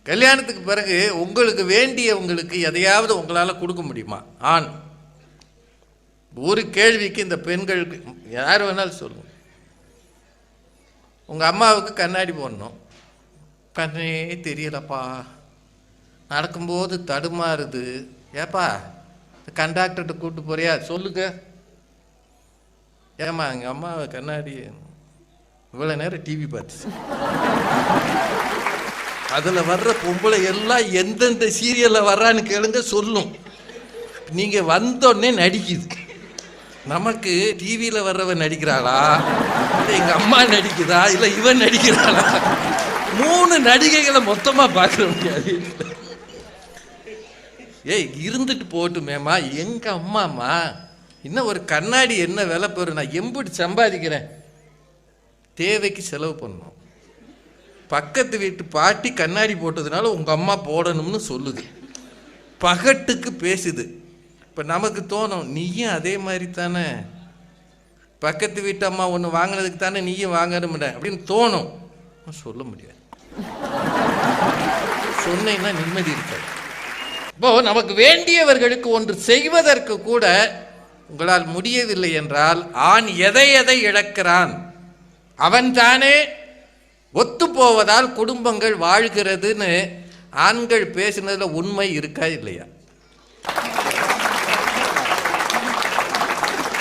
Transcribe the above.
கல்யாணத்துக்கு பிறகு உங்களுக்கு வேண்டியவங்களுக்கு எதையாவது உங்களால் கொடுக்க முடியுமா? ஆண் ஒரு கேள்விக்கு இந்த பெண்களுக்கு யார் வேணாலும் சொல்லுங்க. உங்கள் அம்மாவுக்கு கண்ணாடி போடணும், கண்ணே தெரியலப்பா, நடக்கும்போது தடுமாறுது, ஏப்பா கண்டாக்டர்கிட்ட கூப்பிட்டு போறியா சொல்லுங்க. ஏம்மா எங்கள் அம்மாவை கண்ணாடி இவ்வளோ நேரம் டிவி பார்த்துச்சு. அதில் வர்ற பொம்பளை எல்லாம் எந்தெந்த சீரியலில் வர்றான்னு கேளுங்க சொல்லும். நீங்கள் வந்தோடனே நடிக்குது. நமக்கு டிவியில் வர்றவன் நடிக்கிறாளா, இல்லை எங்கள் அம்மா நடிக்குதா, இல்லை இவன் நடிக்கிறாளா, 3 நடிகைகளை மொத்தமாக பார்க்க முடியாது. ஏய் இருந்துட்டு போட்டுமேம்மா, எங்கள் அம்மாம்மா, இன்னும் ஒரு கண்ணாடி என்ன விலை பெறும், நான் எம்பிட்டு சம்பாதிக்கிறேன், தேவைக்கு செலவு பண்ணணும். பக்கத்து வீட்டு பாட்டி கண்ணாடி போட்டதுனால உங்கள் அம்மா போடணும்னு சொல்லுது, பகட்டுக்கு பேசுது. இப்போ நமக்கு தோணும், நீயும் அதே மாதிரி தானே, பக்கத்து வீட்டு அம்மா ஒன்று வாங்கினதுக்கு தானே நீயும் வாங்கணும்ட அப்படின்னு தோணும். சொல்ல முடியாது, சொன்னீங்கன்னா நிம்மதி இருக்காது. இப்போ நமக்கு வேண்டியவர்களுக்கு ஒன்று செய்வதற்கு கூட உங்களால் முடியவில்லை என்றால் ஆண் எதை எதை இழக்கிறான்? அவன் தானே ஒத்து போவதால் குடும்பங்கள் வாழ்கிறதுன்னு ஆண்கள் பேசினதுல உண்மை இருக்கா இல்லையா?